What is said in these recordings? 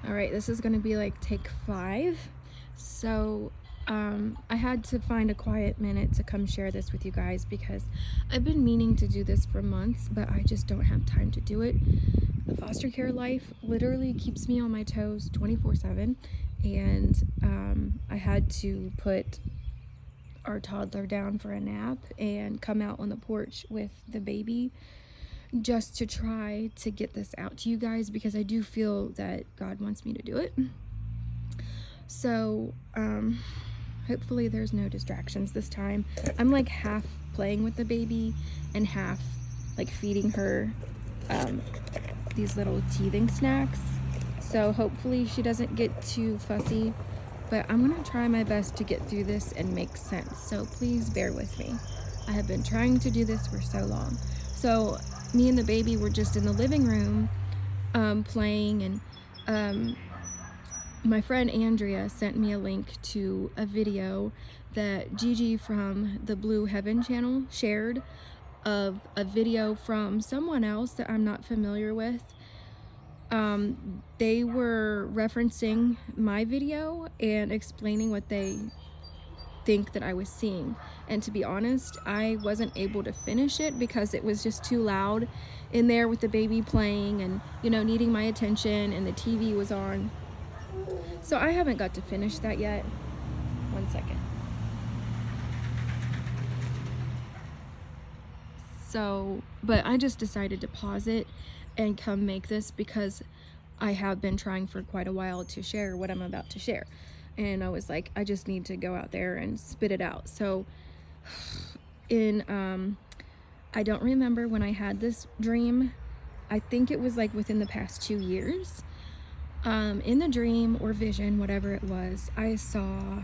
All right, this is gonna be like take 5. So I had to find a quiet minute to come share this with you guys because I've been meaning to do this for months, but I just don't have time to do it. The foster care life literally keeps me on my toes 24/7, and I had to put our toddler down for a nap and come out on the porch with the baby just to try to get this out to you guys because I do feel that God wants me to do it. So hopefully there's no distractions this time. I'm like half playing with the baby and half like feeding her these little teething snacks, so hopefully she doesn't get too fussy, but I'm gonna try my best to get through this and make sense, so please bear with me. I have been trying to do this for so long. So me and the baby were just in the living room playing, and my friend Andrea sent me a link to a video that Gigi from the Blue Heaven channel shared of a video from someone else that I'm not familiar with. They were referencing my video and explaining what they think that I was seeing, and to be honest, I wasn't able to finish it because it was just too loud in there with the baby playing and, you know, needing my attention, and the TV was on. So I haven't got to finish that yet. One second. So, but I just decided to pause it and come make this because I have been trying for quite a while to share what I'm about to share. And I was like, I just need to go out there and spit it out. So I don't remember when I had this dream. I think it was like within the past 2 years. In the dream or vision, whatever it was, I saw,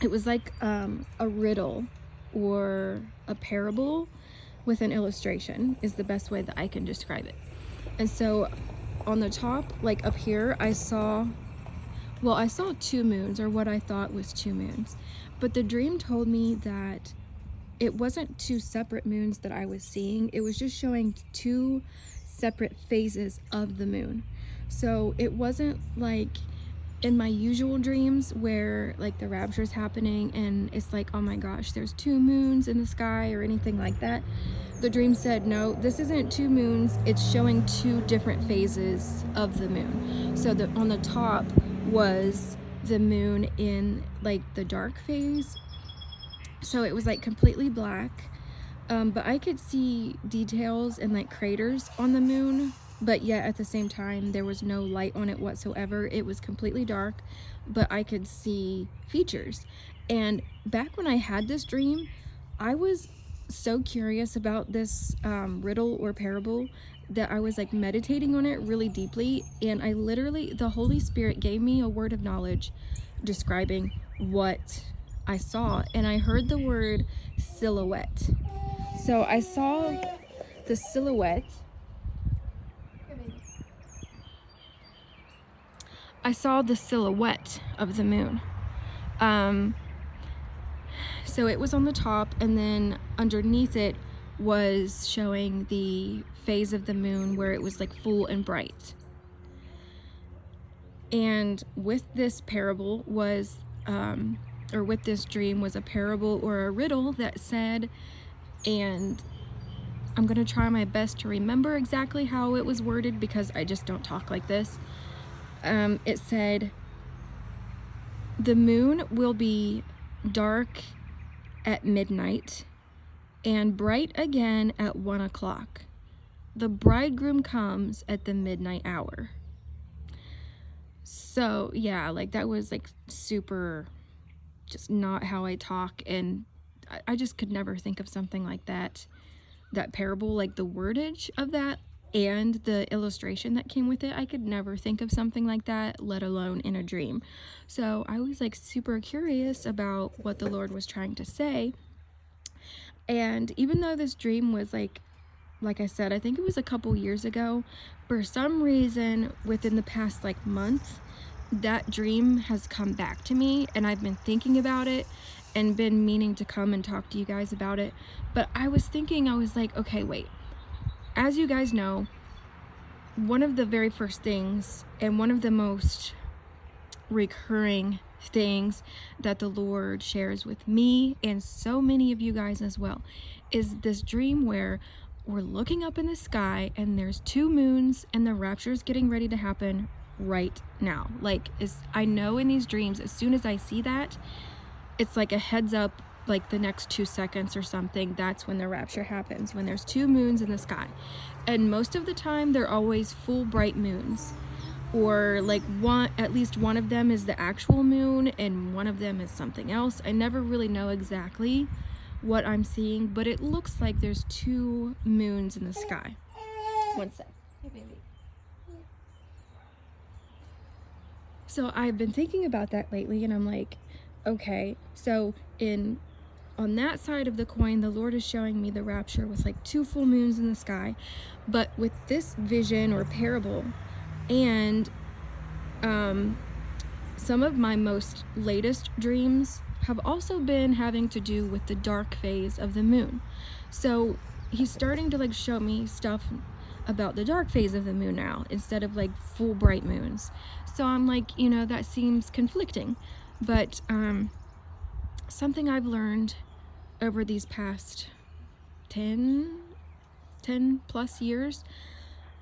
it was like a riddle or a parable with an illustration is the best way that I can describe it. And so on the top, like up here, I saw 2 moons, or what I thought was 2 moons. But the dream told me that it wasn't 2 separate moons that I was seeing. It was just showing 2 separate phases of the moon. So it wasn't like in my usual dreams where like the rapture is happening and it's like, oh my gosh, there's 2 moons in the sky or anything like that. The dream said, no, this isn't 2 moons. It's showing 2 different phases of the moon. So on the top was the moon in like the dark phase. So it was like completely black, but I could see details and like craters on the moon, but yet at the same time there was no light on it whatsoever. It was completely dark, but I could see features. And back when I had this dream, I was so curious about this riddle or parable that I was like meditating on it really deeply, and I literally, the Holy Spirit gave me a word of knowledge describing what I saw, and I heard the word silhouette. So I saw the silhouette. I saw the silhouette of the moon. So it was on the top, and then underneath it was showing the phase of the moon where it was like full and bright. And with this parable was, or with this dream was a parable or a riddle that said, and I'm gonna try my best to remember exactly how it was worded because I just don't talk like this. It said, the moon will be dark at midnight and bright again at 1 o'clock. The bridegroom comes at the midnight hour. So yeah, like that was like super just not how I talk, and I just could never think of something like that parable, like the wordage of that and the illustration that came with it. I could never think of something like that, let alone in a dream. So I was like super curious about what the Lord was trying to say. And even though this dream was like I said, I think it was a couple years ago, for some reason within the past like month, that dream has come back to me, and I've been thinking about it and been meaning to come and talk to you guys about it. But I was thinking, I was like, okay, wait, as you guys know, one of the very first things, and one of the most recurring things that the Lord shares with me and so many of you guys as well, is this dream where we're looking up in the sky and there's 2 moons and the rapture is getting ready to happen right now. Like, I know in these dreams, as soon as I see that, it's like a heads up, like the next 2 seconds or something, that's when the rapture happens, when there's 2 moons in the sky. And most of the time they're always full bright moons, or like at least one of them is the actual moon and one of them is something else. I never really know exactly what I'm seeing, but it looks like there's 2 moons in the sky. One sec. Hey, baby. So I've been thinking about that lately, and I'm like, okay, so on that side of the coin, the Lord is showing me the rapture with like 2 full moons in the sky. But with this vision or parable, and some of my most latest dreams have also been having to do with the dark phase of the moon. So he's starting to like show me stuff about the dark phase of the moon now, instead of like full bright moons. So I'm like, you know, that seems conflicting. But something I've learned over these past 10 plus years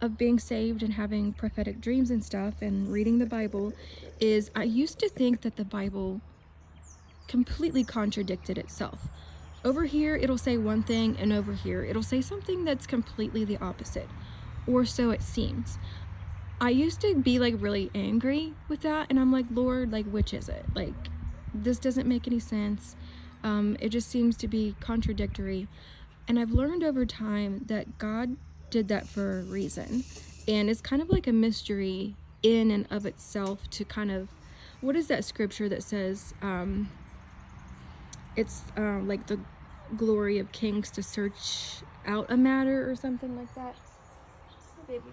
of being saved and having prophetic dreams and stuff and reading the Bible is, I used to think that the Bible completely contradicted itself. Over here it'll say one thing, and over here it'll say something that's completely the opposite, or so it seems. I used to be like really angry with that, and I'm like, Lord, like, which is it? Like, this doesn't make any sense. It just seems to be contradictory. And I've learned over time that God did that for a reason, and it's kind of like a mystery in and of itself to kind of, what is that scripture that says it's like the glory of kings to search out a matter or something like that? Hey, baby.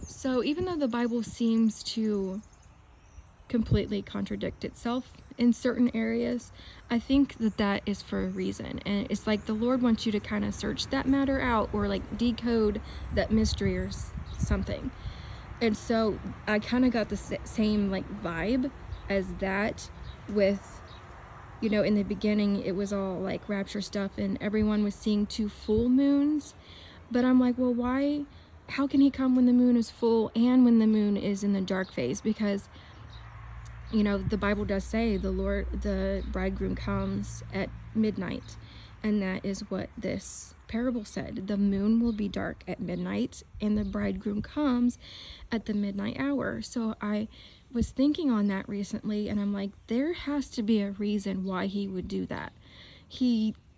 So even though the Bible seems to completely contradict itself in certain areas, I think that that is for a reason. And it's like the Lord wants you to kind of search that matter out, or like decode that mystery or something. And so I kind of got the same like vibe as that with, you know, in the beginning it was all like rapture stuff and everyone was seeing 2 full moons. But I'm like, well, why, how can he come when the moon is full and when the moon is in the dark phase? Because, you know, the Bible does say the bridegroom comes at midnight, and that is what this parable said. The moon will be dark at midnight and the bridegroom comes at the midnight hour. So I was thinking on that recently, and I'm like, there has to be a reason why he would do that.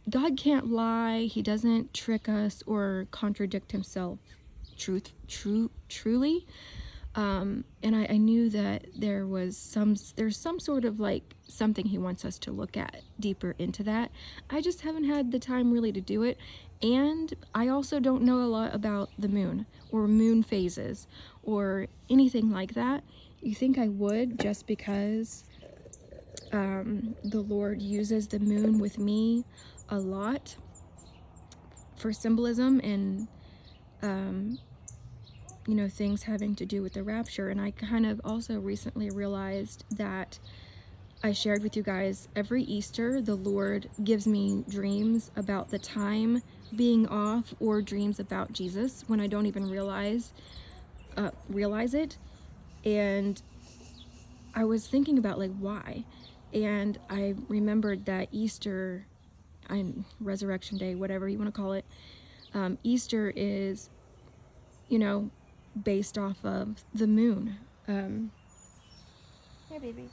God can't lie. He doesn't trick us or contradict himself truly. And I knew that there's some sort of like something he wants us to look at deeper into that. I just haven't had the time really to do it. And I also don't know a lot about the moon or moon phases or anything like that. You think I would, just because the Lord uses the moon with me a lot for symbolism and you know, things having to do with the rapture. And I kind of also recently realized that I shared with you guys, every Easter the Lord gives me dreams about the time being off, or dreams about Jesus when I don't even realize it. And I was thinking about like why, and I remembered that Easter and Resurrection Day, whatever you want to call it, Easter is, you know, based off of the moon. Hey, baby.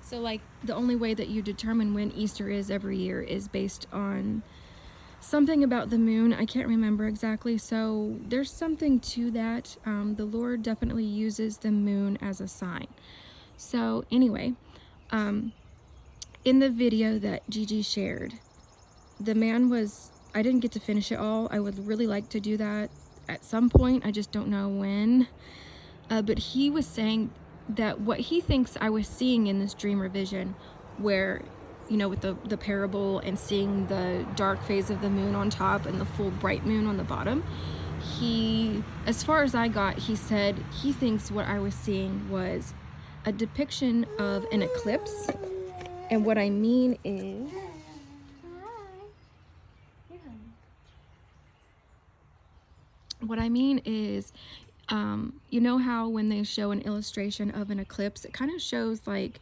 So like the only way that you determine when Easter is every year is based on something about the moon. I can't remember exactly. So there's something to that. The Lord definitely uses the moon as a sign. So anyway, in the video that Gigi shared, the man was, I didn't get to finish it all. I would really like to do that at some point. I just don't know when. But he was saying that what he thinks I was seeing in this dream or vision, where you know, with the parable and seeing the dark phase of the moon on top and the full bright moon on the bottom. As far as I got, he said he thinks what I was seeing was a depiction of an eclipse. And what I mean is, you know how when they show an illustration of an eclipse, it kind of shows like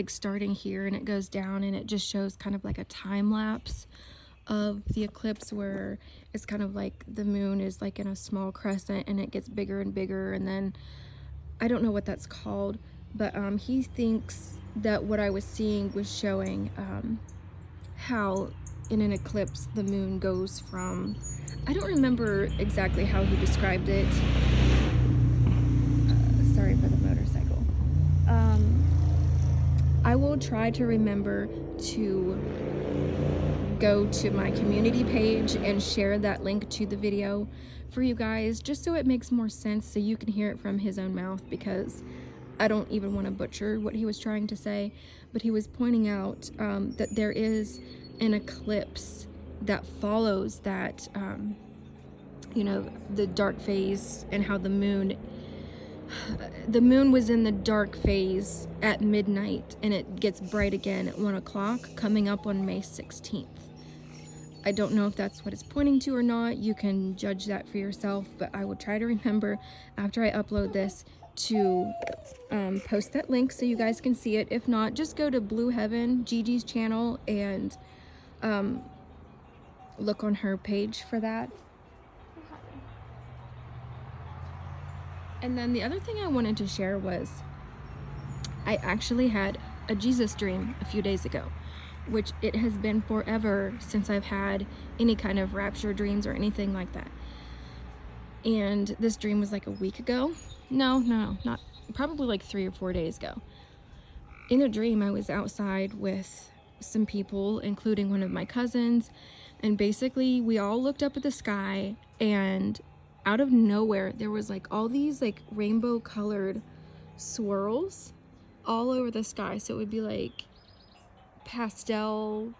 starting here and it goes down, and it just shows kind of like a time lapse of the eclipse, where it's kind of like the moon is like in a small crescent and it gets bigger and bigger, and then I don't know what that's called, but he thinks that what I was seeing was showing how in an eclipse the moon goes from, I don't remember exactly how he described it. Sorry for the motorcycle. I will try to remember to go to my community page and share that link to the video for you guys, just so it makes more sense, so you can hear it from his own mouth, because I don't even want to butcher what he was trying to say. But he was pointing out that there is an eclipse that follows that, you know, the dark phase, and how the moon was in the dark phase at midnight, and it gets bright again at 1 o'clock coming up on May 16th. I don't know if that's what it's pointing to or not. You can judge that for yourself, but I will try to remember after I upload this to post that link so you guys can see it. If not, just go to Blue Heaven, Gigi's channel, and look on her page for that. And then the other thing I wanted to share was I actually had a Jesus dream a few days ago, which it has been forever since I've had any kind of rapture dreams or anything like that. And this dream was like a week ago. No, not, probably like 3 or 4 days ago. In the dream, I was outside with some people, including one of my cousins, and basically we all looked up at the sky, and out of nowhere there was like all these like rainbow colored swirls all over the sky. So it would be like pastel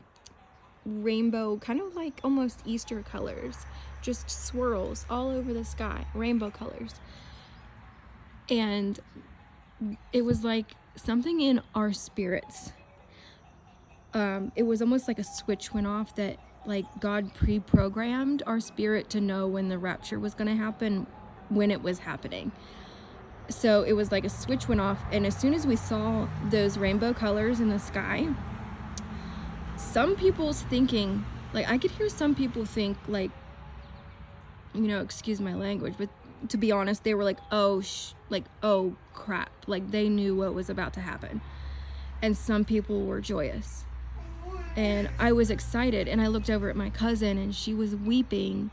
rainbow, kind of like almost Easter colors, just swirls all over the sky, rainbow colors. And it was like something in our spirits, it was almost like a switch went off, that like God pre-programmed our spirit to know when the rapture was going to happen, when it was happening. So it was like a switch went off, and as soon as we saw those rainbow colors in the sky, some people's thinking, like I could hear some people think like, you know, excuse my language, but to be honest, they were like, oh crap, like they knew what was about to happen. And some people were joyous, and I was excited, and I looked over at my cousin and she was weeping,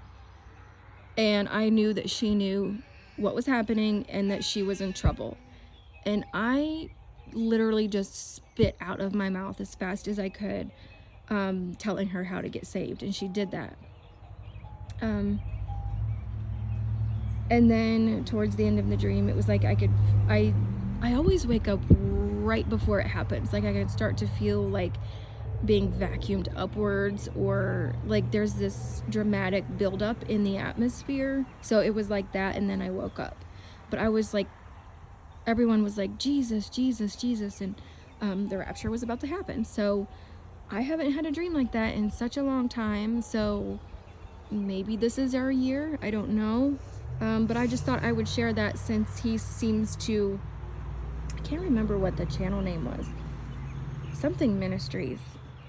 and I knew that she knew what was happening and that she was in trouble. And I literally just spit out of my mouth as fast as I could, telling her how to get saved, and she did that. And then towards the end of the dream, it was like I always wake up right before it happens. Like I could start to feel like being vacuumed upwards, or like there's this dramatic buildup in the atmosphere. So it was like that, and then I woke up. But I was like, everyone was like, Jesus, Jesus, Jesus, and the rapture was about to happen. So I haven't had a dream like that in such a long time, so maybe this is our year, I don't know. But I just thought I would share that, since he seems to, I can't remember what the channel name was, something ministries.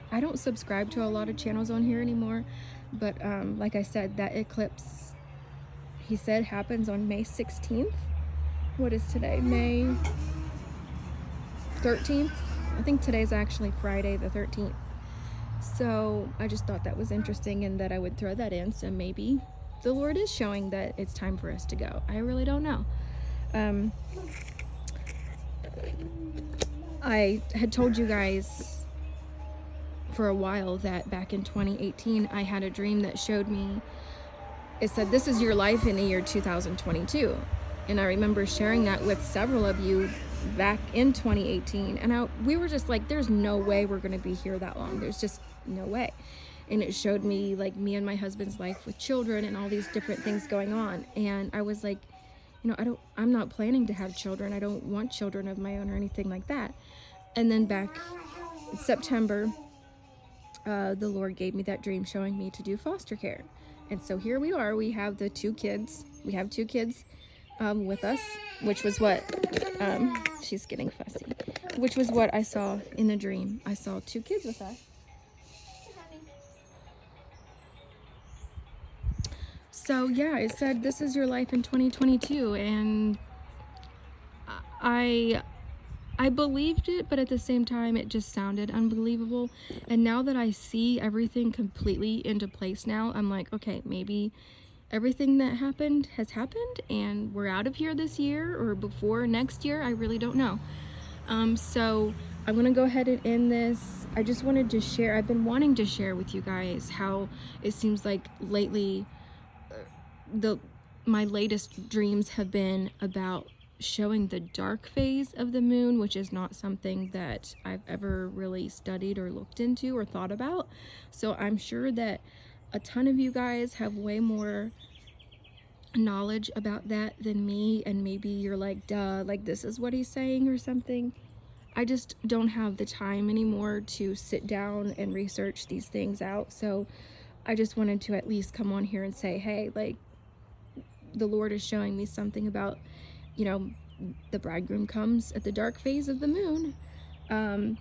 I don't subscribe to a lot of channels on here anymore, but like I said, that eclipse, he said, happens on May 16th. What is today? May 13th? I think today's actually Friday the 13th. So I just thought that was interesting, and that I would throw that in, so maybe the Lord is showing that it's time for us to go. I really don't know. I had told you guys for a while that back in 2018 I had a dream that showed me, it said, this is your life in the year 2022. And I remember sharing that with several of you back in 2018, and we were just like, there's no way we're going to be here that long. There's just no way. And it showed me like me and my husband's life with children and all these different things going on, and I was like, you know, I'm not planning to have children. I don't want children of my own or anything like that. And then back in September, the Lord gave me that dream showing me to do foster care. And so here we are. We have the two kids. We have two kids with us, which was what, she's getting fussy, which was what I saw in the dream. I saw two kids with us. So yeah, it said, this is your life in 2022. And I believed it, but at the same time, it just sounded unbelievable. And now that I see everything completely into place now, I'm like, okay, maybe everything that happened has happened and we're out of here this year or before next year. I really don't know. So I'm gonna go ahead and end this. I just wanted to share, I've been wanting to share with you guys how it seems like lately my latest dreams have been about showing the dark phase of the moon, which is not something that I've ever really studied or looked into or thought about. So I'm sure that a ton of you guys have way more knowledge about that than me, and maybe you're like, duh, like this is what he's saying or something. I just don't have the time anymore to sit down and research these things out. So I just wanted to at least come on here and say, hey, like, the Lord is showing me something about, you know, the bridegroom comes at the dark phase of the moon. And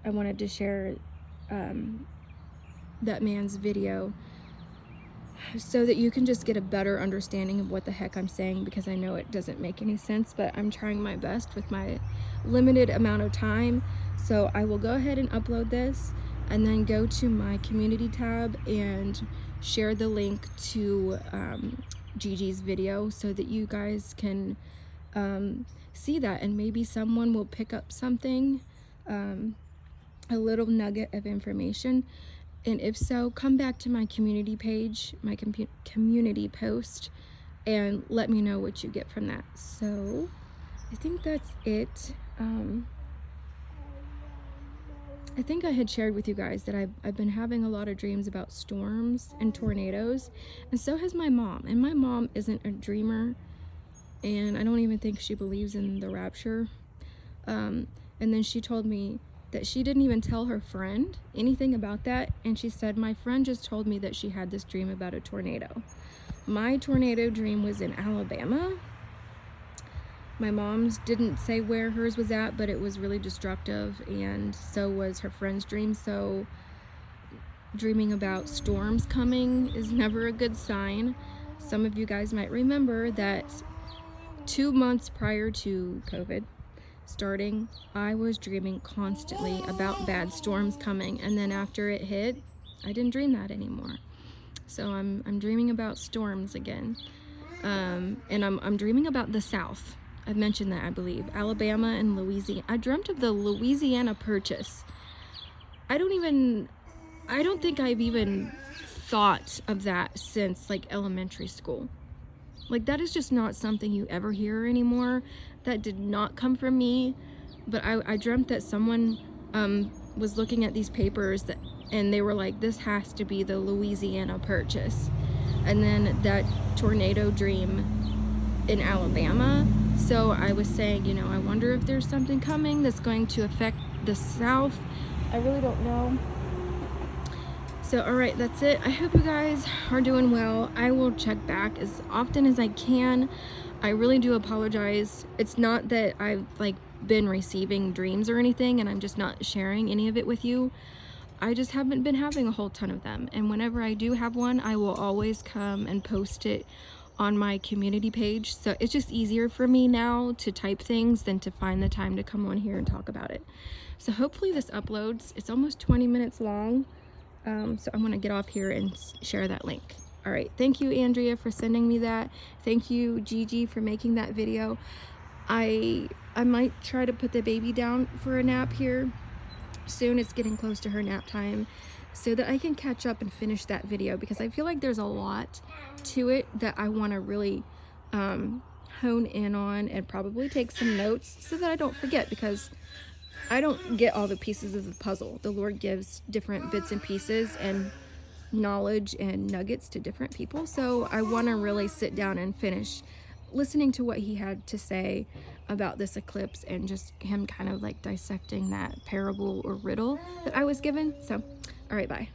I wanted to share that man's video so that you can just get a better understanding of what the heck I'm saying, because I know it doesn't make any sense, but I'm trying my best with my limited amount of time. So I will go ahead and upload this and then go to my community tab and share the link to Gigi's video so that you guys can see that, and maybe someone will pick up something, a little nugget of information. And if so, come back to my community page, my community post, and let me know what you get from that. So I think that's it. I think I had shared with you guys that I've been having a lot of dreams about storms and tornadoes, and so has my mom. And my mom isn't a dreamer, and I don't even think she believes in the rapture. And then she told me that she didn't even tell her friend anything about that, and she said, my friend just told me that she had this dream about a tornado. My tornado dream was in Alabama. My mom's didn't say where hers was at, but it was really destructive, and so was her friend's dream. So dreaming about storms coming is never a good sign. Some of you guys might remember that 2 months prior to COVID starting, I was dreaming constantly about bad storms coming, and then after it hit, I didn't dream that anymore. So I'm dreaming about storms again, and I'm dreaming about the South. I've mentioned that, I believe, Alabama and Louisiana. I dreamt of the LouisianaPurchase. I don't think I've even thought of that since like elementary school. Like, that is just not something you ever hear anymore. That did not come from me, but I dreamt that someone was looking at these papers and they were like, this has to be the LouisianaPurchase. And then that tornado dream in Alabama. So I was saying, you know, I wonder if there's something coming that's going to affect the South. I really don't know. So, all right, that's it. I hope you guys are doing well. I will check back as often as I can. I really do apologize. It's not that I've like been receiving dreams or anything and I'm just not sharing any of it with you. I just haven't been having a whole ton of them. And whenever I do have one, I will always come and post it on my community page. So it's just easier for me now to type things than to find the time to come on here and talk about it. So hopefully this uploads. It's almost 20 minutes long. So I'm gonna get off here and share that link. All right, thank you, Andrea, for sending me that. Thank you, Gigi, for making that video. I might try to put the baby down for a nap here soon. It's getting close to her nap time, so that I can catch up and finish that video, because I feel like there's a lot to it that I want to really hone in on and probably take some notes so that I don't forget, because I don't get all the pieces of the puzzle. The Lord gives different bits and pieces and knowledge and nuggets to different people. So I want to really sit down and finish listening to what he had to say about this eclipse, and just him kind of like dissecting that parable or riddle that I was given. So, all right, bye.